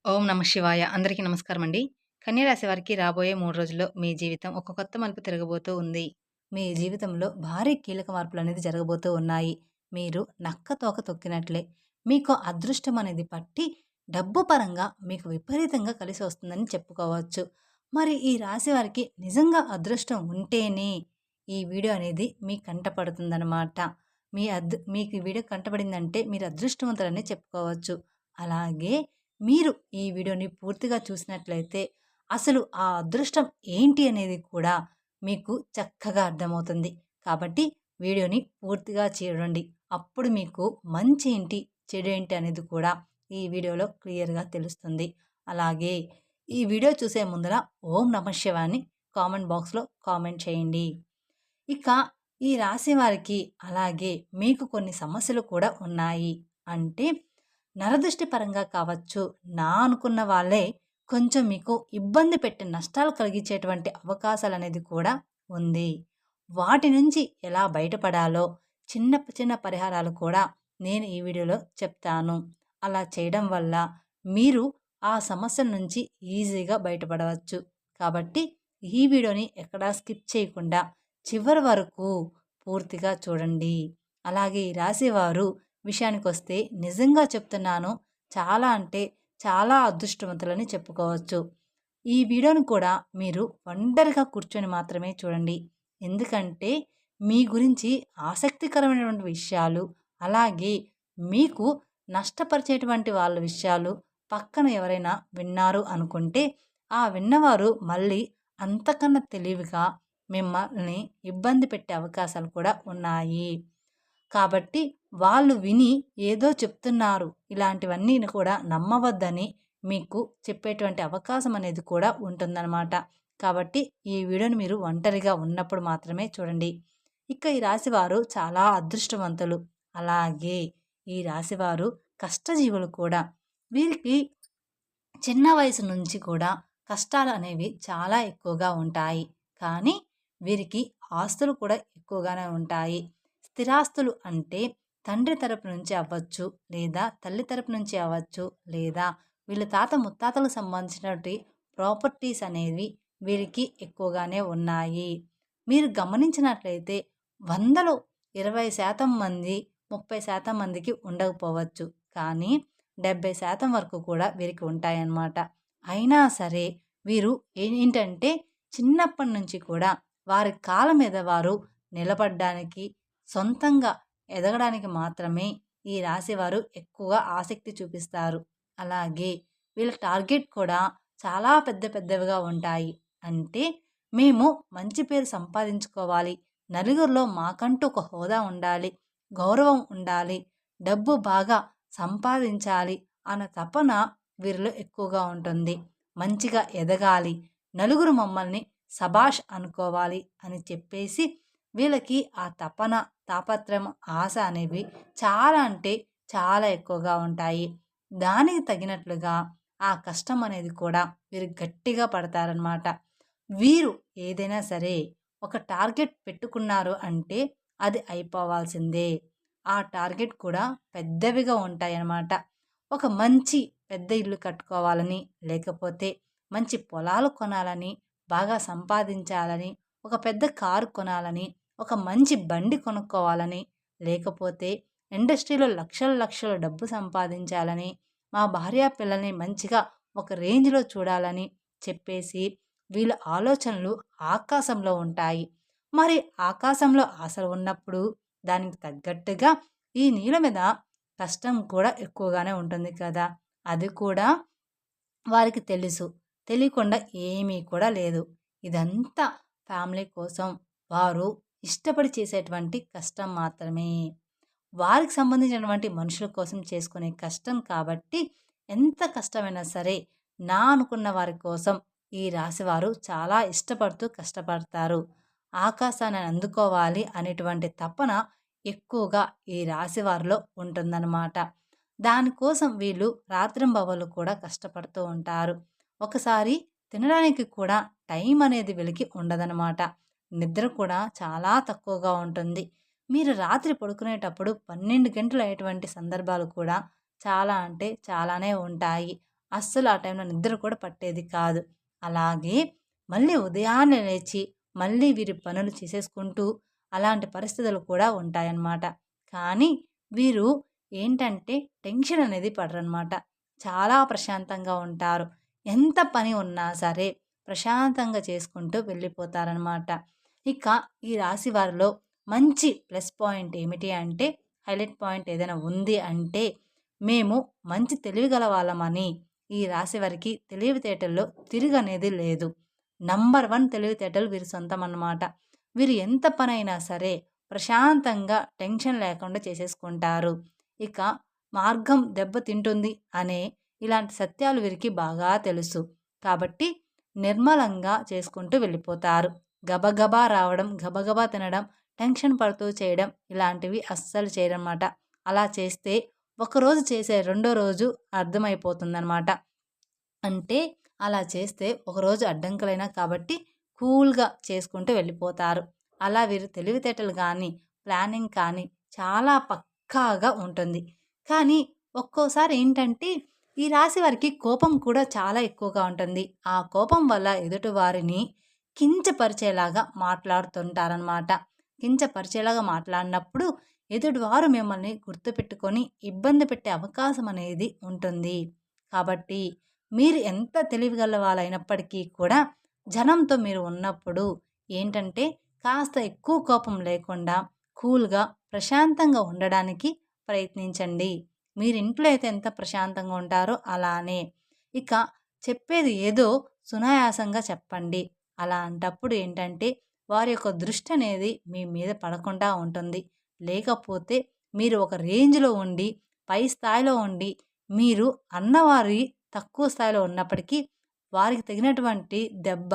ఓం నమః శివాయ. అందరికీ నమస్కారమండి. కన్య రాశి వారికి రాబోయే 3 రోజుల్లో మీ జీవితం ఒక కొత్త మలుపు తిరగబోతూ ఉంది. మీ జీవితంలో భారీ కీలక మార్పులనేది జరగబోతూ ఉన్నాయి. మీరు నక్క తోక తొక్కినట్లే మీకు అదృష్టం అనేది పట్టి డబ్బు పరంగా మీకు విపరీతంగా కలిసి వస్తుందని చెప్పుకోవచ్చు. మరి ఈ రాశి వారికి నిజంగా అదృష్టం ఉంటేనే ఈ వీడియో అనేది మీ కంట పడుతుందనమాట. మీకు ఈ వీడియో కంటపడిందంటే మీరు అదృష్టవంతులని చెప్పుకోవచ్చు. అలాగే మీరు ఈ వీడియోని పూర్తిగా చూసినట్లయితే అసలు ఆ అదృష్టం ఏంటి అనేది కూడా మీకు చక్కగా అర్థమవుతుంది. కాబట్టి వీడియోని పూర్తిగా చూడండి. అప్పుడు మీకు మంచి ఏంటి, చెడు ఏంటి అనేది కూడా ఈ వీడియోలో క్లియర్‌గా తెలుస్తుంది. అలాగే ఈ వీడియో చూసే ముందర ఓం నమః శివాయ అని కామెంట్ బాక్స్‌లో కామెంట్ చేయండి. ఇక ఈ రాశి వారికి అలాగే మీకు కొన్ని సమస్యలు కూడా ఉన్నాయి. అంటే నరదృష్టి పరంగా కావచ్చు, నా అనుకున్న వాళ్ళే కొంచెం మీకు ఇబ్బంది పెట్టి నష్టాలు కలిగించేటువంటి అవకాశాలనేది కూడా ఉంది. వాటి నుంచి ఎలా బయటపడాలో చిన్న చిన్న పరిహారాలు కూడా నేను ఈ వీడియోలో చెప్తాను. అలా చేయడం వల్ల మీరు ఆ సమస్యల నుంచి ఈజీగా బయటపడవచ్చు. కాబట్టి ఈ వీడియోని ఎక్కడా స్కిప్ చేయకుండా చివరి వరకు పూర్తిగా చూడండి. అలాగే ఈ రాశివారు విషయానికొస్తే నిజంగా చెప్తున్నాను, చాలా అంటే చాలా అదృష్టవంతులని చెప్పుకోవచ్చు. ఈ వీడియోని కూడా మీరు ఒంటరిగా కూర్చొని మాత్రమే చూడండి. ఎందుకంటే మీ గురించి ఆసక్తికరమైనటువంటి విషయాలు, అలాగే మీకు నష్టపరిచేటువంటి వాళ్ళ విషయాలు పక్కన ఎవరైనా విన్నారు అనుకుంటే, ఆ విన్నవారు మళ్ళీ అంతకన్నా తెలివిగా మిమ్మల్ని ఇబ్బంది పెట్టే అవకాశాలు కూడా ఉన్నాయి. కాబట్టి వాళ్ళు విని ఏదో చెప్తున్నారు, ఇలాంటివన్నీ కూడా నమ్మవద్దని మీకు చెప్పేటువంటి అవకాశం అనేది కూడా ఉంటుందన్నమాట. కాబట్టి ఈ వీడియోని మీరు ఒంటరిగా ఉన్నప్పుడు మాత్రమే చూడండి. ఇక ఈ రాశివారు చాలా అదృష్టవంతులు. అలాగే ఈ రాశివారు కష్టజీవులు కూడా. వీరికి చిన్న వయసు నుంచి కూడా కష్టాలు అనేవి చాలా ఎక్కువగా ఉంటాయి. కానీ వీరికి ఆస్తులు కూడా ఎక్కువగానే ఉంటాయి. స్థిరాస్తులు అంటే తండ్రి తరపు నుంచి అవ్వచ్చు, లేదా తల్లి తరపు నుంచి అవ్వచ్చు, లేదా వీళ్ళ తాత ముత్తాతలకు సంబంధించినటువంటి ప్రాపర్టీస్ అనేవి వీరికి ఎక్కువగానే ఉన్నాయి. మీరు గమనించినట్లయితే 100లో 20% మంది, 30% మందికి ఉండకపోవచ్చు. కానీ 70% వరకు కూడా వీరికి ఉంటాయన్నమాట. అయినా సరే వీరు ఏంటంటే చిన్నప్పటి నుంచి కూడా వారి కాళ్ళ మీద వారు నిలబడ్డానికి, సొంతంగా ఎదగడానికి మాత్రమే ఈ రాశివారు ఎక్కువగా ఆసక్తి చూపిస్తారు. అలాగే వీళ్ళ టార్గెట్ కూడా చాలా పెద్ద పెద్దవిగా ఉంటాయి. అంటే మేము మంచి పేరు సంపాదించుకోవాలి, నలుగురిలో మాకంటూ ఒక హోదా ఉండాలి, గౌరవం ఉండాలి, డబ్బు బాగా సంపాదించాలి అన్న తపన వీరిలో ఎక్కువగా ఉంటుంది. మంచిగా ఎదగాలి, నలుగురు మమ్మల్ని శభాష్ అనుకోవాలి అని చెప్పేసి వీళ్ళకి ఆ తపన, తాపత్రయం, ఆశ అనేవి చాలా అంటే చాలా ఎక్కువగా ఉంటాయి. దానికి తగినట్లుగా ఆ కష్టం అనేది కూడా వీరు గట్టిగా పడతారనమాట. వీరు ఏదైనా సరే ఒక టార్గెట్ పెట్టుకున్నారు అంటే అది అయిపోవాల్సిందే. ఆ టార్గెట్ కూడా పెద్దవిగా ఉంటాయన్నమాట. ఒక మంచి పెద్ద ఇల్లు కట్టుకోవాలని, లేకపోతే మంచి పొలాలు కొనాలని, బాగా సంపాదించాలని, ఒక పెద్ద కారు కొనాలని, ఒక మంచి బండి కొనుక్కోవాలని, లేకపోతే ఇండస్ట్రీలో లక్షల లక్షల డబ్బు సంపాదించాలని, మా భార్య పిల్లల్ని మంచిగా ఒక రేంజ్‌లో చూడాలని చెప్పేసి వీళ్ళ ఆలోచనలు ఆకాశంలో ఉంటాయి. మరి ఆకాశంలో ఆశలు ఉన్నప్పుడు దానికి తగ్గట్టుగా ఈ నీళ్ళ మీద కష్టం కూడా ఎక్కువగానే ఉంటుంది కదా! అది కూడా వారికి తెలుసు. తెలియకుండా ఏమీ కూడా లేదు. ఇదంతా ఫ్యామిలీ కోసం వారు ఇష్టపడి చేసేటువంటి కష్టం మాత్రమే. వారికి సంబంధించినటువంటి మనుషుల కోసం చేసుకునే కష్టం కాబట్టి ఎంత కష్టమైనా సరే నా అనుకున్న వారి కోసం ఈ రాశివారు చాలా ఇష్టపడుతూ కష్టపడతారు. ఆకాశాన్ని అందుకోవాలి అనేటువంటి తపన ఎక్కువగా ఈ రాశివారిలో ఉంటుందన్నమాట. దానికోసం వీళ్ళు రాత్రింబవళ్ళు కూడా కష్టపడుతూ ఉంటారు. ఒకసారి తినడానికి కూడా టైం అనేది వీళ్ళకి ఉండదనమాట. నిద్ర కూడా చాలా తక్కువగా ఉంటుంది. మీరు రాత్రి పడుకునేటప్పుడు 12 గంటలు అయ్యేటువంటి సందర్భాలు కూడా చాలా అంటే చాలానే ఉంటాయి. అస్సలు ఆ టైంలో నిద్ర కూడా పట్టేది కాదు. అలాగే మళ్ళీ ఉదయాన్నే లేచి మళ్ళీ వీరి పనులు చేసేసుకుంటూ అలాంటి పరిస్థితులు కూడా ఉంటాయన్నమాట. కానీ వీరు ఏంటంటే టెన్షన్ అనేది పడరనమాట. చాలా ప్రశాంతంగా ఉంటారు. ఎంత పని ఉన్నా సరే ప్రశాంతంగా చేసుకుంటూ వెళ్ళిపోతారనమాట. ఇక ఈ రాశి వారిలో మంచి ప్లస్ పాయింట్ ఏమిటి అంటే, హైలైట్ పాయింట్ ఏదైనా ఉంది అంటే, మేము మంచి తెలివిగల వాళ్ళమని ఈ రాశి వారికి తెలివితేటల్లో తిరుగనేది లేదు. నంబర్ 1 తెలివితేటలు వీరి సొంతం అన్నమాట. వీరు ఎంత పనైనా సరే ప్రశాంతంగా టెన్షన్ లేకుండా చేసేసుకుంటారు. ఇక మార్గం దెబ్బతింటుంది అనే ఇలాంటి సత్యాలు వీరికి బాగా తెలుసు. కాబట్టి నిర్మలంగా చేసుకుంటూ వెళ్ళిపోతారు. గబగబా రావడం, గబగబా తినడం, టెన్షన్ పడుతూ చేయడం ఇలాంటివి అస్సలు చేయరనమాట. అలా చేస్తే ఒకరోజు చేసే రెండో రోజు అర్థమైపోతుందనమాట. అంటే అలా చేస్తే ఒకరోజు అడ్డంకులైనా కాబట్టి కూల్‌గా చేసుకుంటూ వెళ్ళిపోతారు. అలా వీరు తెలివితేటలు గానీ, ప్లానింగ్ కానీ చాలా పక్కాగా ఉంటుంది. కానీ ఒక్కోసారి ఏంటంటే ఈ రాశి వారికి కోపం కూడా చాలా ఎక్కువగా ఉంటుంది. ఆ కోపం వల్ల ఎదుటి వారిని కించపరిచేలాగా మాట్లాడుతుంటారనమాట. కించపరిచేలాగా మాట్లాడినప్పుడు ఎదుటివారు మిమ్మల్ని గుర్తుపెట్టుకొని ఇబ్బంది పెట్టే అవకాశం అనేది ఉంటుంది. కాబట్టి మీరు ఎంత తెలివిగల వాళ్ళైనప్పటికీ కూడా జనంతో మీరు ఉన్నప్పుడు ఏంటంటే కాస్త ఎక్కువ కోపం లేకుండా కూల్‌గా, ప్రశాంతంగా ఉండడానికి ప్రయత్నించండి. మీరు ఇంట్లో అయితే ఎంత ప్రశాంతంగా ఉంటారో అలానే. ఇక చెప్పేది ఏదో సునాయాసంగా చెప్పండి. అలాంటప్పుడు ఏంటంటే వారి యొక్క దృష్టి అనేది మీ మీద పడకుండా ఉంటుంది. లేకపోతే మీరు ఒక రేంజ్‌లో ఉండి, పై స్థాయిలో ఉండి, మీరు అన్నవారి తక్కువ స్థాయిలో ఉన్నప్పటికీ వారికి తగినటువంటి దెబ్బ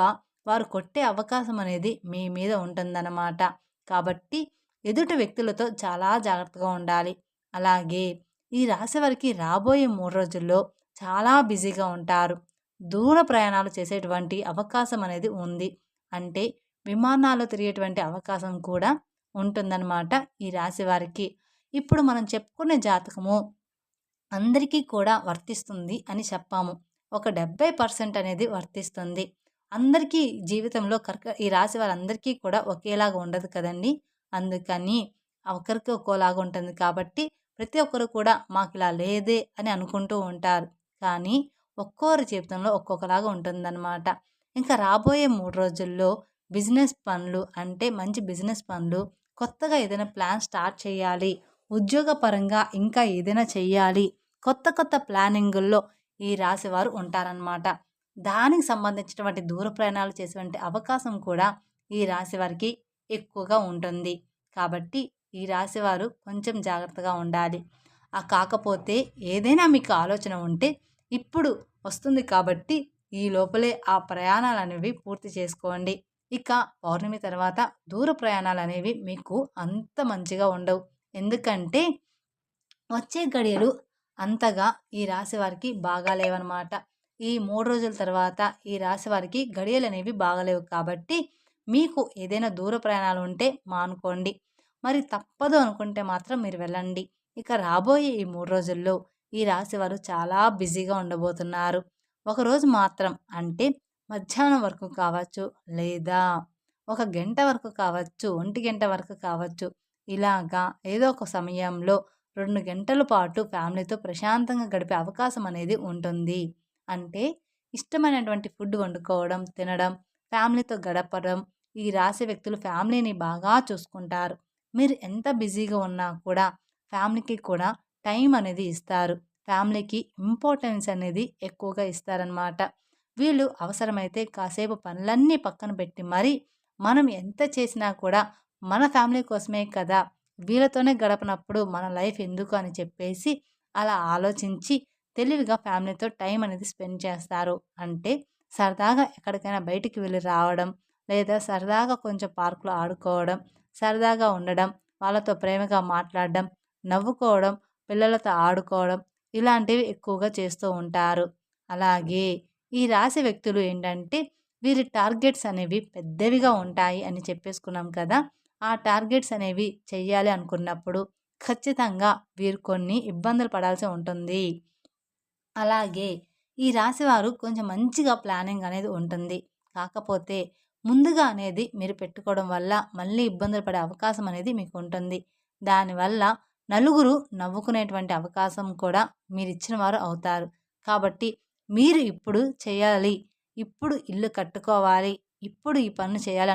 వారు కొట్టే అవకాశం అనేది మీ మీద ఉంటుందన్నమాట. కాబట్టి ఎదుటి వ్యక్తులతో చాలా జాగ్రత్తగా ఉండాలి. అలాగే ఈ రాశి వారికి రాబోయే 3 రోజుల్లో చాలా బిజీగా ఉంటారు. దూర ప్రయాణాలు చేసేటువంటి అవకాశం అనేది ఉంది. అంటే విమానాల్లో తిరిగేటువంటి అవకాశం కూడా ఉంటుందన్నమాట ఈ రాశి వారికి. ఇప్పుడు మనం చెప్పుకునే జాతకము అందరికీ కూడా వర్తిస్తుంది అని చెప్పాము. ఒక 70% అనేది వర్తిస్తుంది. అందరికీ జీవితంలో ఈ రాశి వారందరికీ కూడా ఒకేలాగా ఉండదు కదండీ! అందుకని ఒకరికి ఒక్కోలాగా ఉంటుంది కాబట్టి ప్రతి ఒక్కరు కూడా మాకిలా లేదే అని అనుకుంటూ ఉంటారు. కానీ ఒక్కోరి జీవితంలో ఒక్కొక్కలాగా ఉంటుందన్నమాట. ఇంకా రాబోయే 3 రోజుల్లో బిజినెస్ పనులు అంటే మంచి బిజినెస్ పనులు, కొత్తగా ఏదైనా ప్లాన్ స్టార్ట్ చేయాలి, ఉద్యోగపరంగా ఇంకా ఏదైనా చెయ్యాలి, కొత్త కొత్త ప్లానింగుల్లో ఈ రాశివారు ఉంటారనమాట. దానికి సంబంధించినటువంటి దూర ప్రయాణాలు చేసేటువంటి అవకాశం కూడా ఈ రాశి వారికి ఎక్కువగా ఉంటుంది. కాబట్టి ఈ రాశివారు కొంచెం జాగ్రత్తగా ఉండాలి. కాకపోతే ఏదైనా మీకు ఆలోచన ఉంటే ఇప్పుడు వస్తుంది కాబట్టి ఈ లోపలే ఆ ప్రయాణాలనేవి పూర్తి చేసుకోండి. ఇక పౌర్ణమి తర్వాత దూర ప్రయాణాలనేవి మీకు అంత మంచిగా ఉండవు. ఎందుకంటే వచ్చే గడియలు అంతగా ఈ రాశి వారికి బాగాలేవన్నమాట. ఈ 3 రోజుల తర్వాత ఈ రాశి వారికి గడియలనేవి బాగాలేవు కాబట్టి మీకు ఏదైనా దూర ప్రయాణాలు ఉంటే మానుకోండి. మరి తప్పదు అనుకుంటే మాత్రం మీరు వెళ్ళండి. ఇక రాబోయే ఈ 3 రోజుల్లో ఈ రాశి వారు చాలా బిజీగా ఉండబోతున్నారు. ఒకరోజు మాత్రం అంటే మధ్యాహ్నం వరకు కావచ్చు, లేదా ఒక గంట వరకు కావచ్చు, ఒంటి గంట వరకు కావచ్చు. ఇలాగా ఏదో ఒక సమయంలో 2 గంటల పాటు ఫ్యామిలీతో ప్రశాంతంగా గడిపే అవకాశం అనేది ఉంటుంది. అంటే ఇష్టమైనటువంటి ఫుడ్ వండుకోవడం, తినడం, ఫ్యామిలీతో గడపడం. ఈ రాశి వ్యక్తులు ఫ్యామిలీని బాగా చూసుకుంటారు. మీరు ఎంత బిజీగా ఉన్నా కూడా ఫ్యామిలీకి కూడా టైం అనేది ఇస్తారు. ఫ్యామిలీకి ఇంపార్టెన్స్ అనేది ఎక్కువగా ఇస్తారనమాట. వీళ్ళు అవసరమైతే కాసేపు పనులన్నీ పక్కన పెట్టి మరి మనం ఎంత చేసినా కూడా మన ఫ్యామిలీ కోసమే కదా! వీళ్ళతోనే గడపనప్పుడు మన లైఫ్ ఎందుకు అని చెప్పేసి అలా ఆలోచించి తెలివిగా ఫ్యామిలీతో టైం అనేది స్పెండ్ చేస్తారు. అంటే సరదాగా ఎక్కడికైనా బయటికి వెళ్ళి రావడం, లేదా సరదాగా కొంచెం పార్క్‌లో ఆడుకోవడం, సరదాగా ఉండడం, వాళ్ళతో ప్రేమగా మాట్లాడడం, నవ్వుకోవడం, పిల్లలతో ఆడుకోవడం ఇలాంటివి ఎక్కువగా చేస్తూ ఉంటారు. అలాగే ఈ రాశి వ్యక్తులు ఏంటంటే వీరి టార్గెట్స్ అనేవి పెద్దవిగా ఉంటాయి అని చెప్పేసుకున్నాం కదా! ఆ టార్గెట్స్ అనేవి చెయ్యాలి అనుకున్నప్పుడు ఖచ్చితంగా వీరు కొన్ని ఇబ్బందులు పడాల్సి ఉంటుంది. అలాగే ఈ రాశివారు కొంచెం మంచిగా ప్లానింగ్ అనేది ఉంటుంది. కాకపోతే ముందుగా అనేది మీరు పెట్టుకోవడం వల్ల మళ్ళీ ఇబ్బందులు పడే అవకాశం అనేది మీకు ఉంటుంది. దానివల్ల నలుగురు నవ్వుకునేటువంటి అవకాశం కూడా మీరిచ్చిన వారు అవుతారు. కాబట్టి మీరు ఇప్పుడు చేయాలి, ఇప్పుడు ఇల్లు కట్టుకోవాలి, ఇప్పుడు ఈ పనులు చేయాలి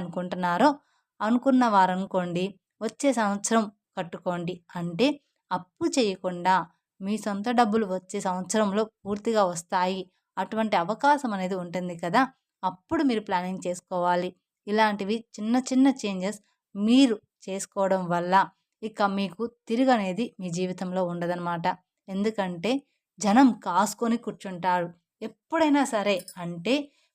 అనుకున్న వారనుకోండి, వచ్చే సంవత్సరం కట్టుకోండి. అంటే అప్పు చేయకుండా మీ సొంత డబ్బులు వచ్చే సంవత్సరంలో పూర్తిగా వస్తాయి. అటువంటి అవకాశం అనేది ఉంటుంది కదా! అప్పుడు మీరు ప్లానింగ్ చేసుకోవాలి. ఇలాంటివి చిన్న చిన్న చేంజెస్ మీరు చేసుకోవడం వల్ల ఇక మీకు తిరుగనేది మీ జీవితంలో ఉండదనమాట. ఎందుకంటే జనం కాసుకొని కూర్చుంటారు. ఎప్పుడైనా సరే అంటే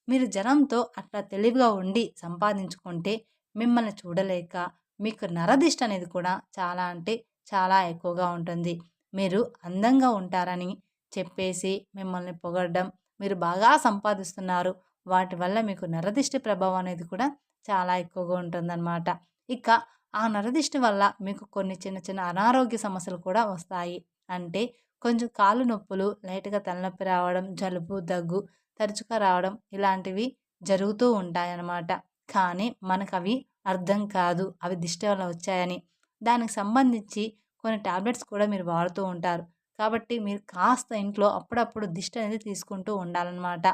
మీరు జనంతో అట్లా తెలివిగా ఉండి సంపాదించుకుంటే మిమ్మల్ని చూడలేక మీకు నరదిష్టి అనేది కూడా చాలా అంటే చాలా ఎక్కువగా ఉంటుంది. మీరు అందంగా ఉంటారని చెప్పేసి మిమ్మల్ని పొగడడం, మీరు బాగా సంపాదిస్తున్నారు, వాటి వల్ల మీకు నరదిష్టి ప్రభావం అనేది కూడా చాలా ఎక్కువగా ఉంటుందన్నమాట. ఇక ఆ నరదిష్టి వల్ల మీకు కొన్ని చిన్న చిన్న అనారోగ్య సమస్యలు కూడా వస్తాయి. అంటే కొంచెం కాళ్ళు నొప్పులు, లైట్‌గా తలనొప్పి రావడం, జలుబు, దగ్గు తరచుగా రావడం ఇలాంటివి జరుగుతూ ఉంటాయన్నమాట. కానీ మనకవి అర్థం కాదు. అవి దిష్టి వల్ల వచ్చాయని. దానికి సంబంధించి కొన్ని టాబ్లెట్స్ కూడా మీరు వాడుతూ ఉంటారు. కాబట్టి మీరు కాస్త ఇంట్లో అప్పుడప్పుడు దిష్టి అనేది తీసుకుంటూ ఉండాలన్నమాట.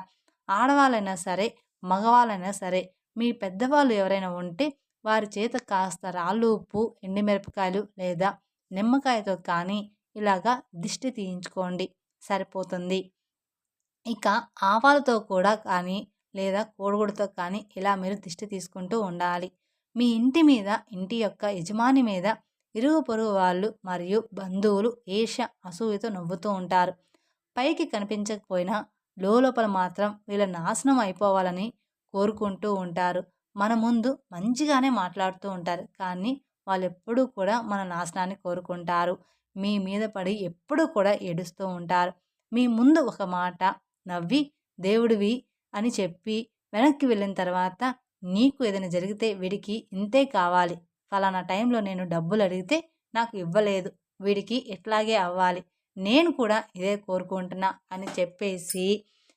ఆడవాళ్ళైనా సరే, మగవాళ్ళైనా సరే, మీ పెద్దవాళ్ళు ఎవరైనా ఉంటే వారి చేత కాస్త రాళ్ళు ఉప్పు, ఎండుమిరపకాయలు లేదా నిమ్మకాయతో కానీ ఇలాగా దిష్టి తీయించుకోండి, సరిపోతుంది. ఇక ఆవాలతో కూడా కానీ లేదా కోడిగుడ్డుతో కానీ ఇలా మీరు దిష్టి తీసుకుంటూ ఉండాలి. మీ ఇంటి మీద, ఇంటి యొక్క యజమాని మీద ఇరుగు పొరుగు వాళ్ళు మరియు బంధువులు ఈర్ష్య, అసూయతో నవ్వుతూ ఉంటారు. పైకి కనిపించకపోయినా లోపల మాత్రం వీళ్ళ నాశనం అయిపోవాలని కోరుకుంటూ ఉంటారు. మన ముందు మంచిగానే మాట్లాడుతూ ఉంటారు. కానీ వాళ్ళెప్పుడూ కూడా మన నాశనాన్ని కోరుకుంటారు. మీ మీద పడి ఎప్పుడూ కూడా ఏడుస్తూ ఉంటారు. మీ ముందు ఒక మాట నవ్వి దేవుడివి అని చెప్పి వెనక్కి వెళ్ళిన తర్వాత నీకు ఏదైనా జరిగితే వీడికి ఇంతే కావాలి, ఫలానా టైంలో నేను డబ్బులు అడిగితే నాకు ఇవ్వలేదు, వీడికి ఇట్లాగే అవ్వాలి, నేను కూడా ఇదే కోరుకుంటున్నా అని చెప్పేసి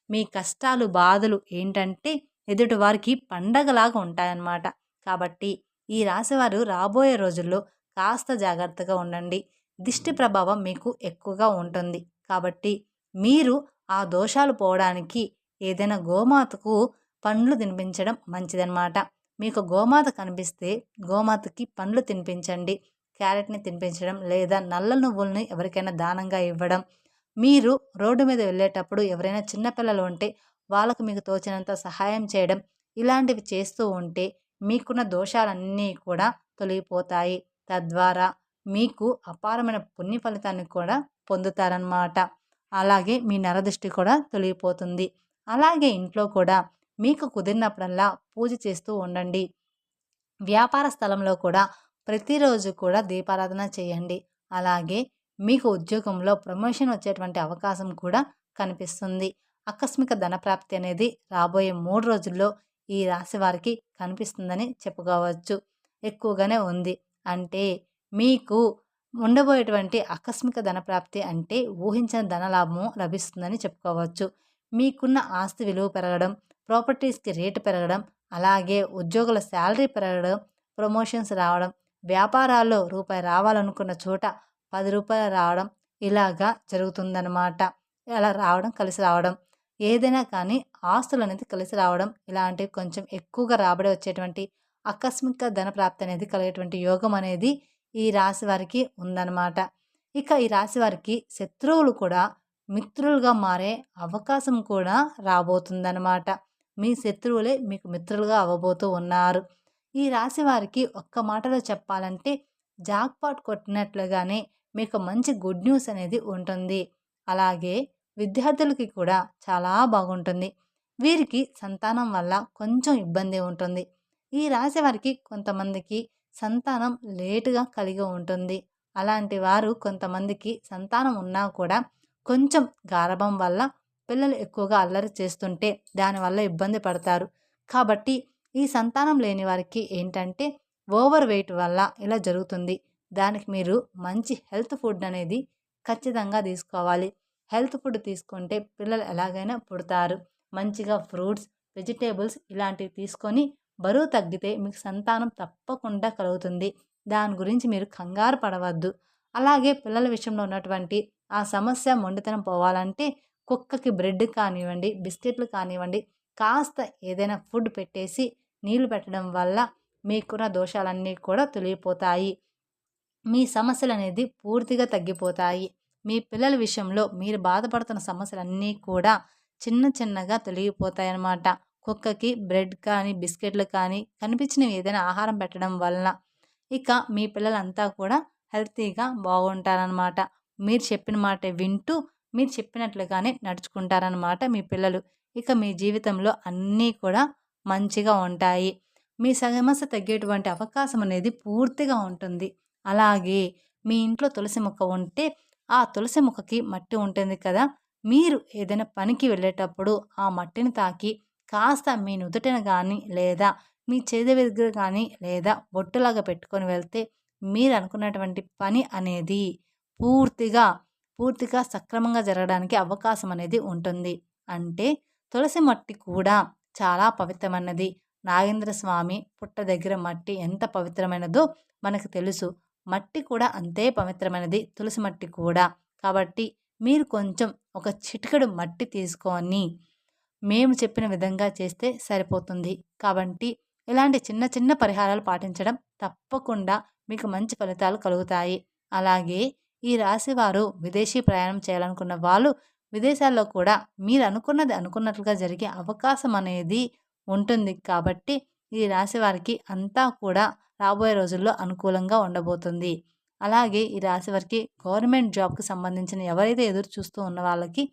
మీ కష్టాలు బాధలు ఏంటంటే ఎదుటి వారికి పండగలాగా ఉంటాయన్నమాట. కాబట్టి ఈ రాశివారు రాబోయే రోజుల్లో కాస్త జాగ్రత్తగా ఉండండి. దిష్టి ప్రభావం మీకు ఎక్కువగా ఉంటుంది. కాబట్టి మీరు ఆ దోషాలు పోవడానికి ఏదైనా గోమాతకు పండ్లు తినిపించడం మంచిదన్నమాట. మీకు గోమాత కనిపిస్తే గోమాతకి పండ్లు తినిపించండి. క్యారెట్‌ని తినిపించడం లేదా నల్ల నువ్వుల్ని ఎవరికైనా దానంగా ఇవ్వడం. మీరు రోడ్డు మీద వెళ్ళేటప్పుడు ఎవరైనా చిన్న పిల్లలు ఉంటే వాళ్ళకు మీకు తోచినంత సహాయం చేయడం. ఇలాంటివి చేస్తూ ఉంటే మీకున్న దోషాలన్నీ కూడా తొలగిపోతాయి. తద్వారా మీకు అపారమైన పుణ్య ఫలితాన్ని కూడా పొందుతారన్నమాట. అలాగే మీ నరదృష్టి కూడా తొలగిపోతుంది. అలాగే ఇంట్లో కూడా మీకు కుదిరినప్పుడల్లా పూజ చేస్తూ ఉండండి. వ్యాపార స్థలంలో కూడా ప్రతిరోజు కూడా దీపారాధన చేయండి. అలాగే మీకు ఉద్యోగంలో ప్రమోషన్ వచ్చేటువంటి అవకాశం కూడా కనిపిస్తుంది. ఆకస్మిక ధనప్రాప్తి అనేది రాబోయే 3 రోజుల్లో ఈ రాశి వారికి కనిపిస్తుందని చెప్పుకోవచ్చు. ఎక్కువగానే ఉంది. అంటే మీకు ఉండబోయేటువంటి ఆకస్మిక ధనప్రాప్తి అంటే ఊహించని ధనలాభము లభిస్తుందని చెప్పుకోవచ్చు. మీకున్న ఆస్తి విలువ పెరగడం, ప్రాపర్టీస్‌కి రేటు పెరగడం, అలాగే ఉద్యోగుల శాలరీ పెరగడం, ప్రమోషన్స్ రావడం, వ్యాపారాల్లో రూపాయి రావాలనుకున్న చోట రూ. 10 రావడం ఇలాగా జరుగుతుందనమాట. అలా రావడం, కలిసి రావడం. ఏదైనా కానీ ఆస్తులనేది కలిసి రావడం, ఇలాంటివి కొంచెం ఎక్కువగా రాబడి వచ్చేటువంటి ఆకస్మిక ధన ప్రాప్తి అనేది కలిగేటువంటి యోగం అనేది ఈ రాశి వారికి ఉందన్నమాట. ఇక ఈ రాశి వారికి శత్రువులు కూడా మిత్రులుగా మారే అవకాశం కూడా రాబోతుందన్నమాట. మీ శత్రువులే మీకు మిత్రులుగా అవ్వబోతూ ఉన్నారు. ఈ రాశి వారికి ఒక్క మాటలో చెప్పాలంటే జాక్‌పాట్ కొట్టినట్లుగానే మీకు మంచి గుడ్ న్యూస్ అనేది ఉంటుంది. అలాగే విద్యార్థులకి కూడా చాలా బాగుంటుంది. వీరికి సంతానం వల్ల కొంచెం ఇబ్బంది ఉంటుంది. ఈ రాశి వారికి కొంతమందికి సంతానం లేటుగా కలిగి ఉంటుంది. అలాంటి వారు కొంతమందికి సంతానం ఉన్నా కూడా కొంచెం గారాబం వల్ల పిల్లలు ఎక్కువగా అల్లరి చేస్తుంటే దానివల్ల ఇబ్బంది పడతారు. కాబట్టి ఈ సంతానం లేని వారికి ఏంటంటే ఓవర్ వెయిట్ వల్ల ఇలా జరుగుతుంది. దానికి మీరు మంచి హెల్త్ ఫుడ్ అనేది ఖచ్చితంగా తీసుకోవాలి. హెల్త్ ఫుడ్ తీసుకుంటే పిల్లలు ఎలాగైనా పుడతారు. మంచిగా ఫ్రూట్స్, వెజిటేబుల్స్ ఇలాంటివి తీసుకొని బరువు తగ్గితే మీకు సంతానం తప్పకుండా కలుగుతుంది. దాని గురించి మీరు కంగారు పడవద్దు. అలాగే పిల్లల విషయంలో ఉన్నటువంటి ఆ సమస్య మొండితనం పోవాలంటే కుక్కకి బ్రెడ్ కానివ్వండి, బిస్కెట్లు కానివ్వండి, కాస్త ఏదైనా ఫుడ్ పెట్టేసి నీళ్లు పెట్టడం వల్ల మీకున్న దోషాలన్నీ కూడా తొలగిపోతాయి. మీ సమస్యలనేది పూర్తిగా తగ్గిపోతాయి. మీ పిల్లల విషయంలో మీరు బాధపడుతున్న సమస్యలన్నీ కూడా చిన్న చిన్నగా తొలగిపోతాయన్నమాట. కుక్కకి బ్రెడ్ కానీ, బిస్కెట్లు కానీ కనిపించినవి ఏదైనా ఆహారం పెట్టడం వలన ఇక మీ పిల్లలంతా కూడా హెల్తీగా బాగుంటారనమాట. మీరు చెప్పిన మాట వింటూ, మీరు చెప్పినట్లుగానే నడుచుకుంటారనమాట మీ పిల్లలు. ఇక మీ జీవితంలో అన్నీ కూడా మంచిగా ఉంటాయి. మీ సమస్య తగ్గేటువంటి అవకాశం అనేది పూర్తిగా ఉంటుంది. అలాగే మీ ఇంట్లో తులసి మొక్క ఉంటే, ఆ తులసి మొక్కకి మట్టి ఉంటుంది కదా! మీరు ఏదైనా పనికి వెళ్ళేటప్పుడు ఆ మట్టిని తాకి కాస్త మీ నుదుటిన గానీ, లేదా మీ చేతి దగ్గర కానీ, లేదా బొట్టులాగా పెట్టుకొని వెళ్తే మీరు అనుకున్నటువంటి పని అనేది పూర్తిగా, పూర్తిగా సక్రమంగా జరగడానికి అవకాశం అనేది ఉంటుంది. అంటే తులసి మట్టి కూడా చాలా పవిత్రమైనది. నాగేంద్ర స్వామి పుట్ట దగ్గర మట్టి ఎంత పవిత్రమైనదో మనకు తెలుసు. మట్టి కూడా అంతే పవిత్రమైనది, తులసి మట్టి కూడా. కాబట్టి మీరు కొంచెం ఒక చిటికెడు మట్టి తీసుకొని మేము చెప్పిన విధంగా చేస్తే సరిపోతుంది. కాబట్టి ఇలాంటి చిన్న చిన్న పరిహారాలు పాటించడం తప్పకుండా మీకు మంచి ఫలితాలు కలుగుతాయి. అలాగే ఈ రాశివారు విదేశీ ప్రయాణం చేయాలనుకున్న వాళ్ళు విదేశాల్లో కూడా మీరు అనుకున్నది అనుకున్నట్లుగా జరిగే అవకాశం అనేది ఉంటుంది. కాబట్టి ఈ రాశి వారికి అంతా కూడా రాబోయే రోజుల్లో అనుకూలంగా ఉండబోతుంది. అలాగే ఈ రాశి వారికి గవర్నమెంట్ జాబ్‌కి సంబంధించిన ఎవరైతే ఎదురు చూస్తూ ఉన్న వాళ్ళకి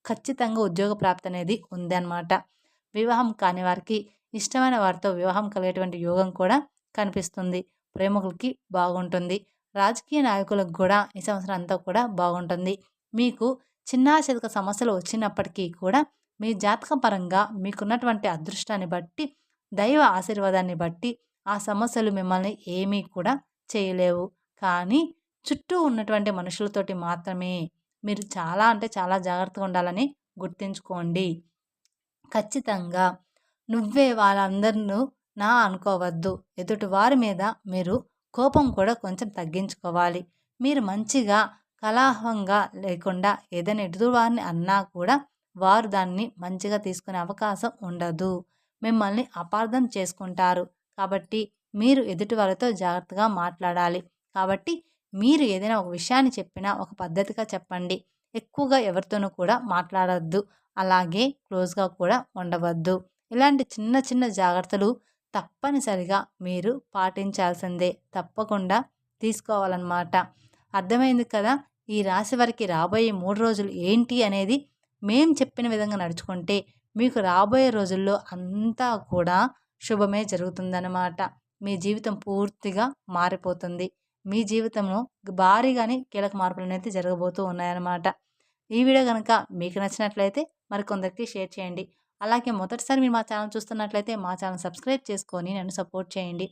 ఖచ్చితంగా ఉద్యోగ ప్రాప్తి అనేది ఉందన్నమాట. వివాహం కాని వారికి ఇష్టమైన వారితో వివాహం కలిగేటువంటి యోగం కూడా కనిపిస్తుంది. ప్రేమికులకి బాగుంటుంది. రాజకీయ నాయకులకు కూడా ఈ సంవత్సరం అంతా కూడా బాగుంటుంది. మీకు చిన్నా చితక సమస్యలు వచ్చినప్పటికీ కూడా మీ జాతకం పరంగా మీకున్నటువంటి అదృష్టాన్ని బట్టి, దైవ ఆశీర్వాదాన్ని బట్టి ఆ సమస్యలు మిమ్మల్ని ఏమీ కూడా చేయలేవు. కానీ చుట్టూ ఉన్నటువంటి మనుషులతోటి మాత్రమే మీరు చాలా అంటే చాలా జాగ్రత్తగా ఉండాలని గుర్తుంచుకోండి. ఖచ్చితంగా నువ్వే వాళ్ళందరినూ నా అనుకోవద్దు. ఎదుటి వారి మీద మీరు కోపం కూడా కొంచెం తగ్గించుకోవాలి. మీరు మంచిగా కలహంగా లేకుండా ఏదైనా ఎదుటివారిని అన్నా కూడా వారు దాన్ని మంచిగా తీసుకునే అవకాశం ఉండదు. మిమ్మల్ని అపార్థం చేసుకుంటారు. కాబట్టి మీరు ఎదుటి వాళ్ళతో జాగ్రత్తగా మాట్లాడాలి. కాబట్టి మీరు ఏదైనా ఒక విషయాన్ని చెప్పినా ఒక పద్ధతిగా చెప్పండి. ఎక్కువగా ఎవరితోనూ కూడా మాట్లాడొద్దు. అలాగే క్లోజ్‌గా కూడా ఉండవద్దు. ఇలాంటి చిన్న చిన్న జాగ్రత్తలు తప్పనిసరిగా మీరు పాటించాల్సిందే. తప్పకుండా తీసుకోవాలన్నమాట. అర్థమైంది కదా! ఈ రాశి వారికి రాబోయే 3 రోజులు ఏంటి అనేది మేము చెప్పిన విధంగా నడుచుకుంటే మీకు రాబోయే రోజుల్లో అంతా కూడా శుభమే జరుగుతుందన్నమాట. మీ జీవితం పూర్తిగా మారిపోతుంది. మీ జీవితంలో భారీగానే కీలక మార్పులనేది జరగబోతూ ఉన్నాయన్నమాట. ఈ వీడియో గనక మీకు నచ్చినట్లయితే మరికొందరికి షేర్ చేయండి. అలాగే మొదటిసారి మీరు మా ఛానల్ చూస్తున్నట్లయితే మా ఛానల్ సబ్స్క్రైబ్ చేసుకొని నన్ను సపోర్ట్ చేయండి.